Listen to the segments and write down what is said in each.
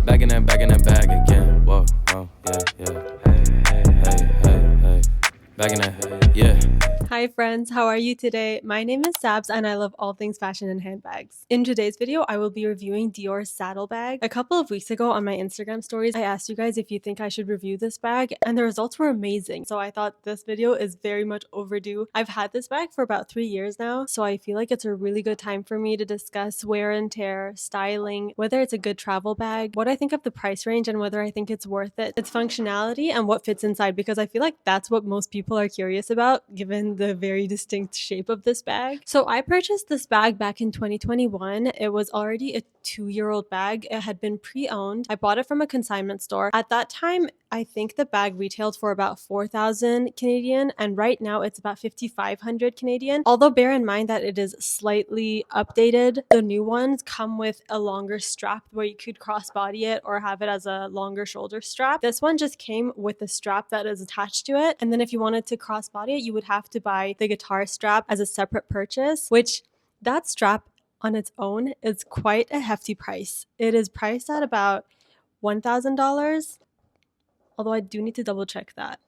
Back in that bag again. Whoa, whoa, yeah, yeah. Hey. Back in that, yeah. Hi friends, how are you today? My name is Sabs and I love all things fashion and handbags. In today's video, I will be reviewing Dior's saddle bag. A couple of weeks ago on my Instagram stories, I asked you guys if you think I should review this bag and the results were amazing. So I thought this video is very much overdue. I've had this bag for about 3 years now, so I feel like it's a really good time for me to discuss wear and tear, styling, whether it's a good travel bag, what I think of the price range and whether I think it's worth it, its functionality and what fits inside, because I feel like that's what most people are curious about given the very distinct shape of this bag. So I purchased this bag back in 2021. It was already a 2-year-old bag. It had been pre-owned. I bought it from a consignment store. At that time, I think the bag retailed for about 4,000 Canadian, and right now it's about 5,500 Canadian. Although bear in mind that it is slightly updated. The new ones come with a longer strap where you could crossbody it or have it as a longer shoulder strap. This one just came with the strap that is attached to it, and then if you wanted to crossbody it, you would have to buy the guitar strap as a separate purchase, which that strap on its own is quite a hefty price. It is priced at about $1,000, although I do need to double check that.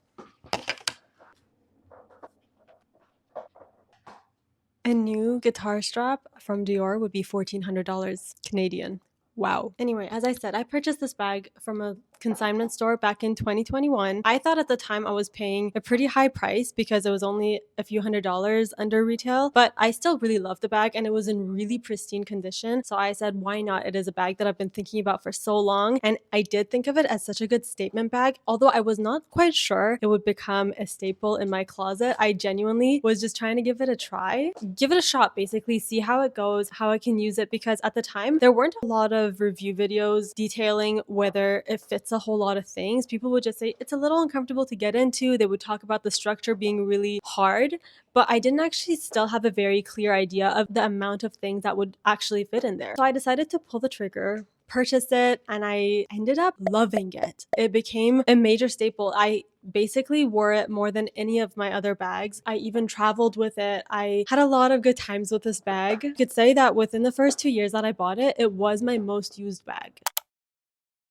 A new guitar strap from Dior would be $1,400 Canadian. Wow. Anyway, as I said, I purchased this bag from a consignment store back in 2021. I thought at the time I was paying a pretty high price because it was only a few $100s under retail, but I still really loved the bag and it was in really pristine condition. So I said, why not? It is a bag that I've been thinking about for so long. And I did think of it as such a good statement bag, although I was not quite sure it would become a staple in my closet. I genuinely was just trying to give it a try, give it a shot, basically, see how it goes, how I can use it, because at the time there weren't a lot of review videos detailing whether it fits a whole lot of things. People would just say it's a little uncomfortable to get into. They would talk about the structure being really hard, but I didn't actually still have a very clear idea of the amount of things that would actually fit in there. So I decided to pull the trigger, purchase it, and I ended up loving it. It became a major staple. I basically wore it more than any of my other bags. I even traveled with it. I had a lot of good times with this bag. I could say that within the first 2 years that I bought it, it was my most used bag.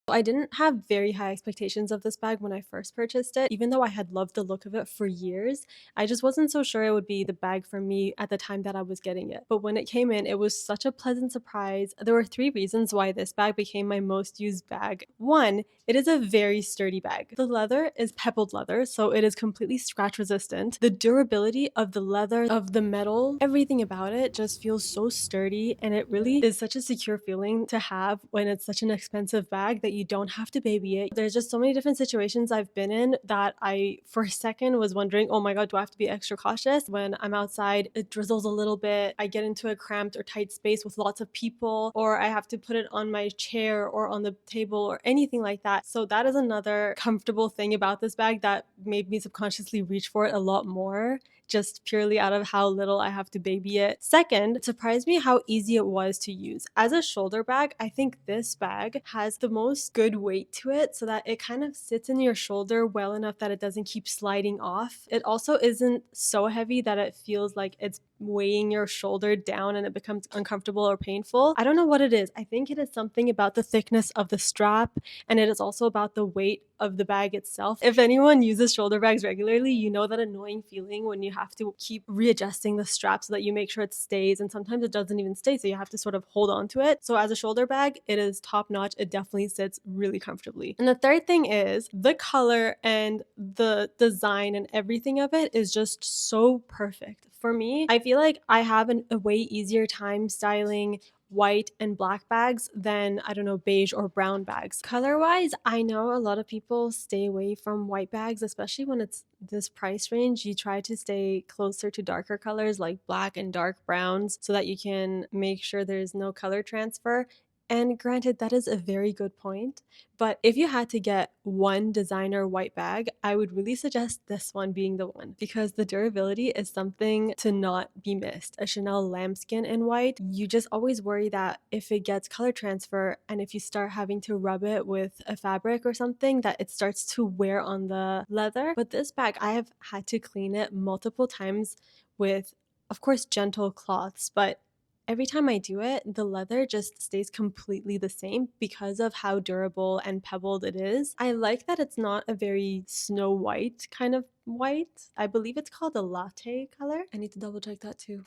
I didn't have very high expectations of this bag when I first purchased it, even though I had loved the look of it for years. I just wasn't so sure it would be the bag for me at the time that I was getting it. But when it came in, it was such a pleasant surprise. There were 3 reasons why this bag became my most used bag. 1, it is a very sturdy bag. The leather is pebbled leather, so it is completely scratch resistant. The durability of the leather, of the metal, everything about it just feels so sturdy, and it really is such a secure feeling to have when it's such an expensive bag that you don't have to baby it. There's just so many different situations I've been in that I for a second was wondering, oh my god, do I have to be extra cautious when I'm outside, it drizzles a little bit, I get into a cramped or tight space with lots of people, or I have to put it on my chair or on the table or anything like that. So that is another comfortable thing about this bag that made me subconsciously reach for it a lot more, just purely out of how little I have to baby it. Second, it surprised me how easy it was to use. As a shoulder bag, I think this bag has the most good weight to it so that it kind of sits in your shoulder well enough that it doesn't keep sliding off. It also isn't so heavy that it feels like it's weighing your shoulder down and it becomes uncomfortable or painful. I don't know what it is. I think it is something about the thickness of the strap, and it is also about the weight of the bag itself. If anyone uses shoulder bags regularly, you know that annoying feeling when you have to keep readjusting the strap so that you make sure it stays, and sometimes it doesn't even stay, so you have to sort of hold on to it. So as a shoulder bag, it is top notch. It definitely sits really comfortably. And the third thing is the color and the design and everything of it is just so perfect. For me, I feel like I have a way easier time styling white and black bags than, I don't know, beige or brown bags. Color wise, I know a lot of people stay away from white bags, especially when it's this price range. You try to stay closer to darker colors like black and dark browns so that you can make sure there's no color transfer. And granted, that is a very good point. But if you had to get one designer white bag, I would really suggest this one being the one, because the durability is something to not be missed. A Chanel lambskin in white, you just always worry that if it gets color transfer and if you start having to rub it with a fabric or something, that it starts to wear on the leather. But this bag, I have had to clean it multiple times with, of course, gentle cloths, but every time I do it, the leather just stays completely the same because of how durable and pebbled it is. I like that it's not a very snow white kind of white. I believe it's called a latte color. I need to double check that too.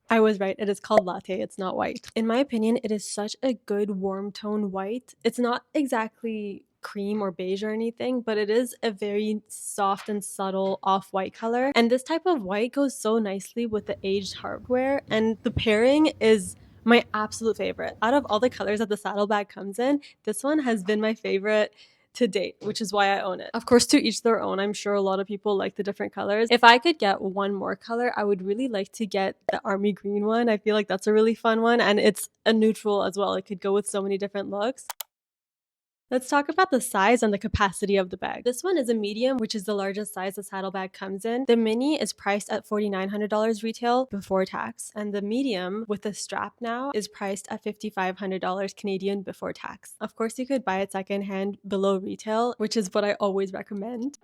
I was right. It is called latte. It's not white. In my opinion, it is such a good warm tone white. It's not exactly cream or beige or anything, but it is a very soft and subtle off-white color. And this type of white goes so nicely with the aged hardware. And the pairing is my absolute favorite. Out of all the colors that the saddlebag comes in, this one has been my favorite to date, which is why I own it. Of course, to each their own. I'm sure a lot of people like the different colors. If I could get one more color, I would really like to get the army green one. I feel like that's a really fun one, and it's a neutral as well. It could go with so many different looks. Let's talk about the size and the capacity of the bag. This one is a medium, which is the largest size the saddlebag comes in. The mini is priced at $4,900 retail before tax, and the medium with the strap now is priced at $5,500 Canadian before tax. Of course, you could buy it secondhand below retail, which is what I always recommend.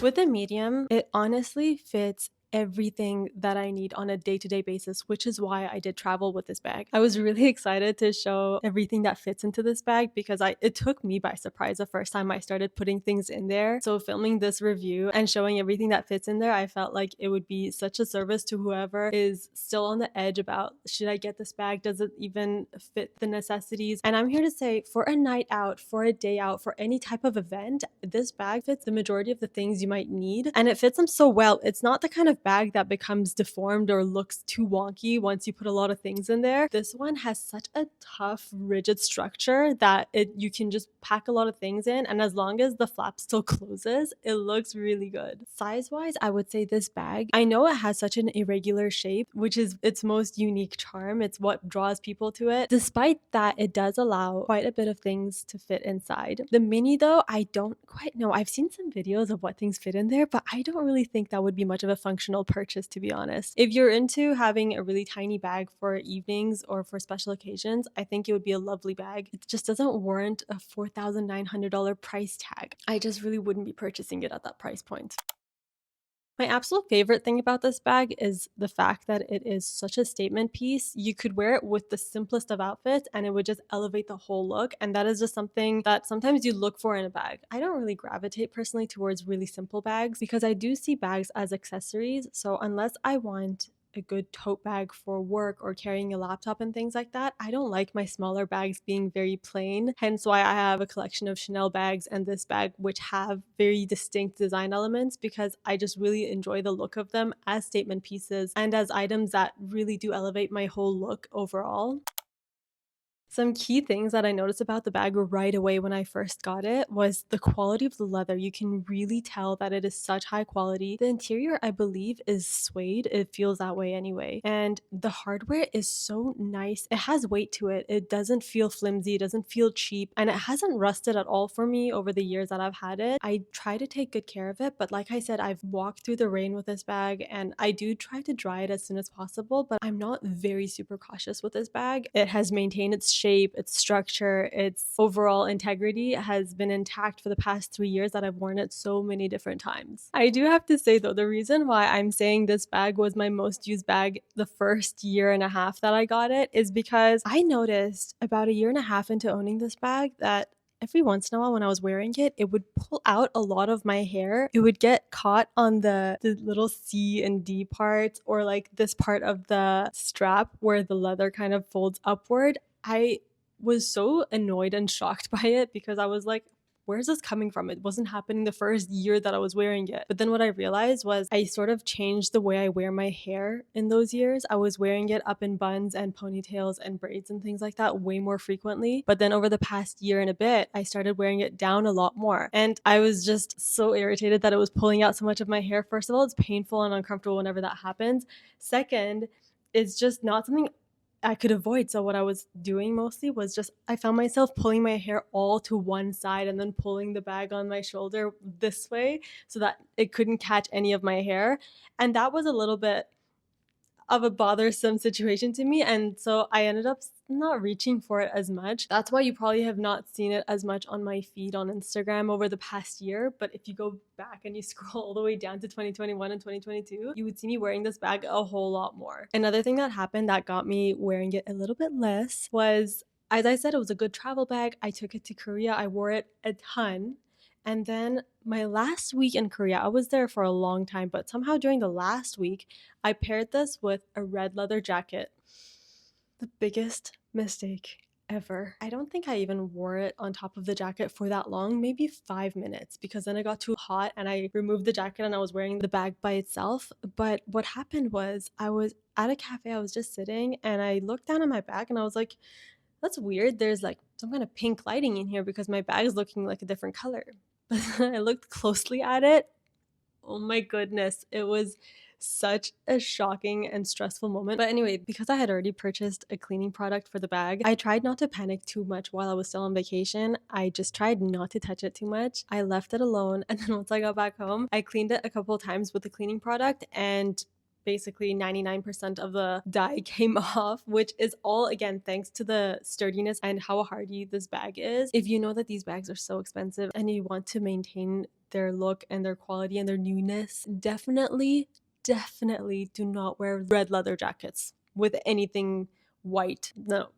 With the medium, it honestly fits everything that I need on a day-to-day basis, which is why I did travel with this bag. I was really excited to show everything that fits into this bag because it took me by surprise the first time I started putting things in there. So filming this review and showing everything that fits in there, I felt like it would be such a service to whoever is still on the edge about, should I get this bag? Does it even fit the necessities? And I'm here to say, for a night out, for a day out, for any type of event, this bag fits the majority of the things you might need, and it fits them so well. It's not the kind of bag that becomes deformed or looks too wonky once you put a lot of things in there. This one has such a tough, rigid structure that you can just pack a lot of things in, and as long as the flap still closes, it looks really good. Size-wise, I would say this bag, I know it has such an irregular shape, which is its most unique charm. It's what draws people to it. Despite that, it does allow quite a bit of things to fit inside. The mini though, I don't quite know. I've seen some videos of what things fit in there, but I don't really think that would be much of a functional purchase, to be honest. If you're into having a really tiny bag for evenings or for special occasions, I think it would be a lovely bag. It just doesn't warrant a $4,900 price tag. I just really wouldn't be purchasing it at that price point. My absolute favorite thing about this bag is the fact that it is such a statement piece. You could wear it with the simplest of outfits and it would just elevate the whole look. And that is just something that sometimes you look for in a bag. I don't really gravitate personally towards really simple bags because I do see bags as accessories. So unless I want a good tote bag for work or carrying a laptop and things like that, I don't like my smaller bags being very plain. Hence why I have a collection of Chanel bags and this bag, which have very distinct design elements, because I just really enjoy the look of them as statement pieces and as items that really do elevate my whole look overall. Some key things that I noticed about the bag right away when I first got it was the quality of the leather. You can really tell that it is such high quality. The interior, I believe, is suede. It feels that way anyway. And the hardware is so nice. It has weight to it. It doesn't feel flimsy. It doesn't feel cheap. And it hasn't rusted at all for me over the years that I've had it. I try to take good care of it. But like I said, I've walked through the rain with this bag and I do try to dry it as soon as possible. But I'm not very super cautious with this bag. It has maintained its shape, its structure, its overall integrity has been intact for the past 3 years that I've worn it so many different times. I do have to say though, the reason why I'm saying this bag was my most used bag the first year and a half that I got it is because I noticed about a year and a half into owning this bag that every once in a while when I was wearing it, it would pull out a lot of my hair. It would get caught on the little C and D parts, or like this part of the strap where the leather kind of folds upward. I was so annoyed and shocked by it because I was like, where's this coming from? It wasn't happening the first year that I was wearing it. But then what I realized was I sort of changed the way I wear my hair in those years. I was wearing it up in buns and ponytails and braids and things like that way more frequently. But then over the past year and a bit, I started wearing it down a lot more. And I was just so irritated that it was pulling out so much of my hair. First of all, it's painful and uncomfortable whenever that happens. Second, it's just not something I could avoid. So what I was doing mostly was just I found myself pulling my hair all to one side and then pulling the bag on my shoulder this way so that it couldn't catch any of my hair. And that was a little bit of a bothersome situation to me, and so I ended up not reaching for it as much. That's why you probably have not seen it as much on my feed on Instagram over the past year, but if you go back and you scroll all the way down to 2021 and 2022, you would see me wearing this bag a whole lot more. Another thing that happened that got me wearing it a little bit less was, as I said, it was a good travel bag. I took it to Korea. I wore it a ton. And then my last week in Korea, I was there for a long time, but somehow during the last week, I paired this with a red leather jacket. The biggest mistake ever. I don't think I even wore it on top of the jacket for that long, maybe 5 minutes, because then it got too hot and I removed the jacket and I was wearing the bag by itself. But what happened was I was at a cafe, I was just sitting and I looked down at my bag and I was like, that's weird. There's like some kind of pink lighting in here because my bag is looking like a different color. But I looked closely at it. Oh my goodness. It was such a shocking and stressful moment. But anyway, because I had already purchased a cleaning product for the bag, I tried not to panic too much while I was still on vacation. I just tried not to touch it too much. I left it alone. And then once I got back home, I cleaned it a couple of times with the cleaning product and basically 99% of the dye came off, which is all again thanks to the sturdiness and how hardy this bag is. If you know that these bags are so expensive and you want to maintain their look and their quality and their newness, definitely do not wear red leather jackets with anything white. No.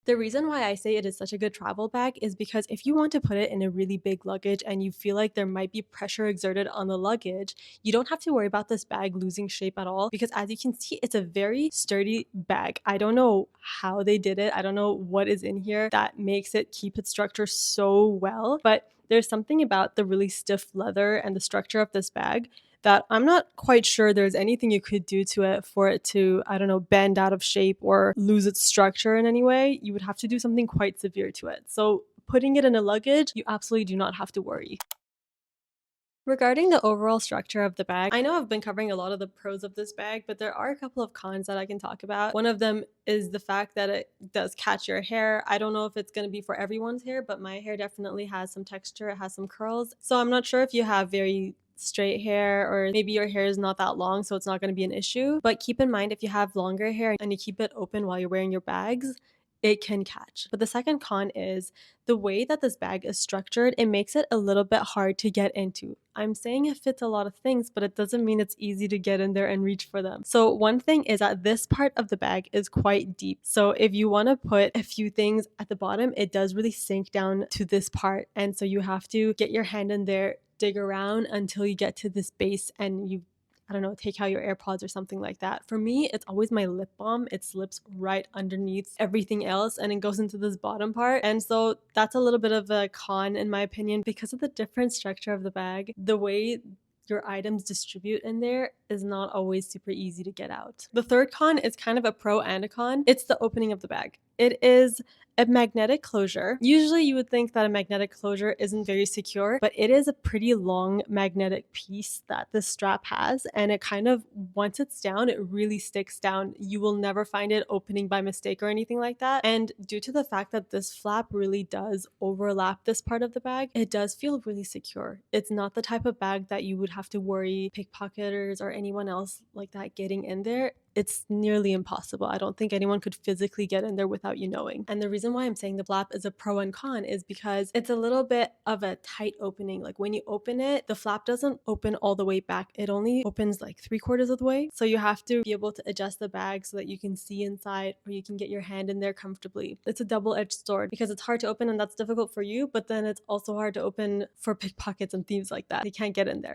The reason why I say it is such a good travel bag is because if you want to put it in a really big luggage and you feel like there might be pressure exerted on the luggage, you don't have to worry about this bag losing shape at all, because as you can see, it's a very sturdy bag. I don't know how they did it. I don't know what is in here that makes it keep its structure so well, but there's something about the really stiff leather and the structure of this bag that I'm not quite sure there's anything you could do to it for it to, I don't know, bend out of shape or lose its structure in any way. You would have to do something quite severe to it. So putting it in a luggage, you absolutely do not have to worry. Regarding the overall structure of the bag, I know I've been covering a lot of the pros of this bag, but there are a couple of cons that I can talk about. One of them is the fact that it does catch your hair. I don't know if it's going to be for everyone's hair, but my hair definitely has some texture. It has some curls. So I'm not sure if you have very straight hair or maybe your hair is not that long, so it's not going to be an issue. But keep in mind, if you have longer hair and you keep it open while you're wearing your bags, it can catch. But the second con is the way that this bag is structured, it makes it a little bit hard to get into. I'm saying it fits a lot of things, but it doesn't mean it's easy to get in there and reach for them. So one thing is that this part of the bag is quite deep. So if you want to put a few things at the bottom, it does really sink down to this part. And so you have to get your hand in there, dig around until you get to this base and you, I don't know, take out your AirPods or something like that. For me, it's always my lip balm. It slips right underneath everything else and it goes into this bottom part. And so that's a little bit of a con in my opinion because of the different structure of the bag. The way your items distribute in there is not always super easy to get out. The third con is kind of a pro and a con. It's the opening of the bag. It is a magnetic closure. Usually you would think that a magnetic closure isn't very secure, but it is a pretty long magnetic piece that the strap has, and it kind of, once it's down, it really sticks down. You will never find it opening by mistake or anything like that. And due to the fact that this flap really does overlap this part of the bag, it does feel really secure. It's not the type of bag that you would have to worry pickpocketers or anyone else like that getting in there. It's nearly impossible. I don't think anyone could physically get in there without you knowing. And the reason why I'm saying the flap is a pro and con is because it's a little bit of a tight opening. Like when you open it, the flap doesn't open all the way back. It only opens like 3/4 of the way. So you have to be able to adjust the bag so that you can see inside or you can get your hand in there comfortably. It's a double-edged sword because it's hard to open and that's difficult for you, but then it's also hard to open for pickpockets and thieves like that. They can't get in there.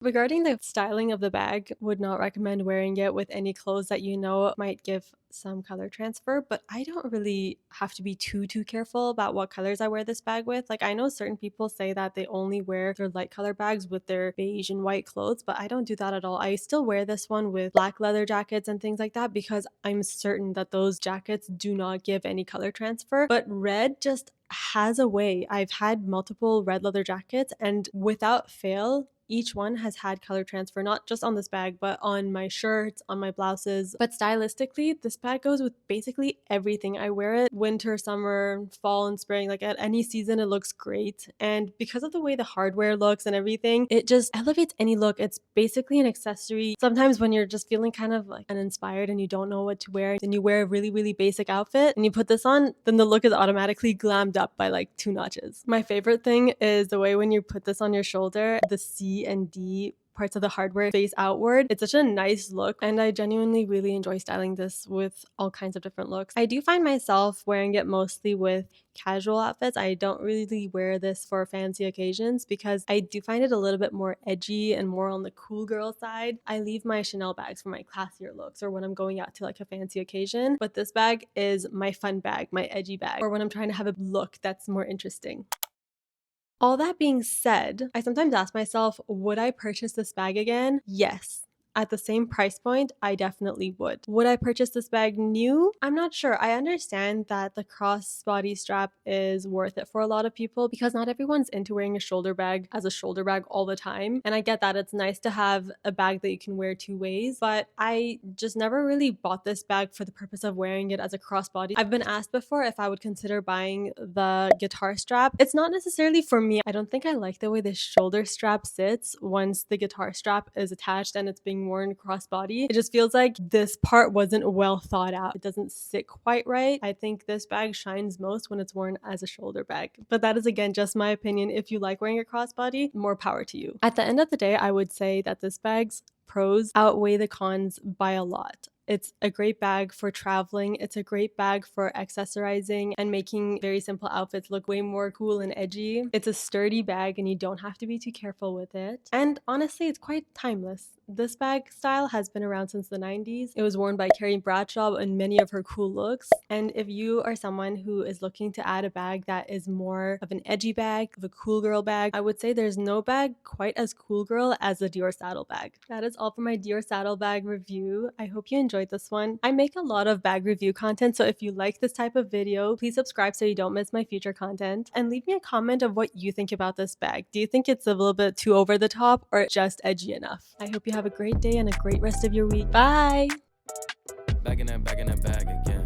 Regarding the styling of the bag, would not recommend wearing it with any clothes that you know might give some color transfer, but I don't really have to be too careful about what colors I wear this bag with. Like I know certain people say that they only wear their light color bags with their beige and white clothes, but I don't do that at all. I still wear this one with black leather jackets and things like that because I'm certain that those jackets do not give any color transfer, but red just has a way. I've had multiple red leather jackets and without fail, each one has had color transfer, not just on this bag, but on my shirts, on my blouses. But stylistically, this bag goes with basically everything. I wear it winter, summer, fall, and spring. Like at any season, it looks great. And because of the way the hardware looks and everything, it just elevates any look. It's basically an accessory. Sometimes when you're just feeling kind of like uninspired and you don't know what to wear, and you wear a really, really basic outfit and you put this on, then the look is automatically glammed up by like 2 notches. My favorite thing is the way when you put this on your shoulder, the C and D parts of the hardware face outward. It's such a nice look, and I genuinely really enjoy styling this with all kinds of different looks. I do find myself wearing it mostly with casual outfits. I don't really wear this for fancy occasions because I do find it a little bit more edgy and more on the cool girl side. I leave my Chanel bags for my classier looks or when I'm going out to like a fancy occasion, but this bag is my fun bag, my edgy bag, or when I'm trying to have a look that's more interesting. All that being said, I sometimes ask myself, would I purchase this bag again? Yes. At the same price point, I definitely would. Would I purchase this bag new? I'm not sure. I understand that the crossbody strap is worth it for a lot of people because not everyone's into wearing a shoulder bag as a shoulder bag all the time. And I get that it's nice to have a bag that you can wear 2 ways, but I just never really bought this bag for the purpose of wearing it as a crossbody. I've been asked before if I would consider buying the guitar strap. It's not necessarily for me. I don't think I like the way the shoulder strap sits once the guitar strap is attached and it's being worn crossbody. It just feels like this part wasn't well thought out. It doesn't sit quite right. I think this bag shines most when it's worn as a shoulder bag. But that is again just my opinion. If you like wearing a crossbody, more power to you. At the end of the day, I would say that this bag's pros outweigh the cons by a lot. It's a great bag for traveling. It's a great bag for accessorizing and making very simple outfits look way more cool and edgy. It's a sturdy bag and you don't have to be too careful with it. And honestly, it's quite timeless. This bag style has been around since the 90s. It was worn by Carrie Bradshaw in many of her cool looks. And if you are someone who is looking to add a bag that is more of an edgy bag, of a cool girl bag, I would say there's no bag quite as cool girl as the Dior saddle bag. That is all for my Dior saddle bag review. I hope you enjoyed this one. I make a lot of bag review content, so if you like this type of video, please subscribe so you don't miss my future content. And leave me a comment of what you think about this bag. Do you think it's a little bit too over the top or just edgy enough? I hope you have a great day and a great rest of your week. Bye! Back in that bag again.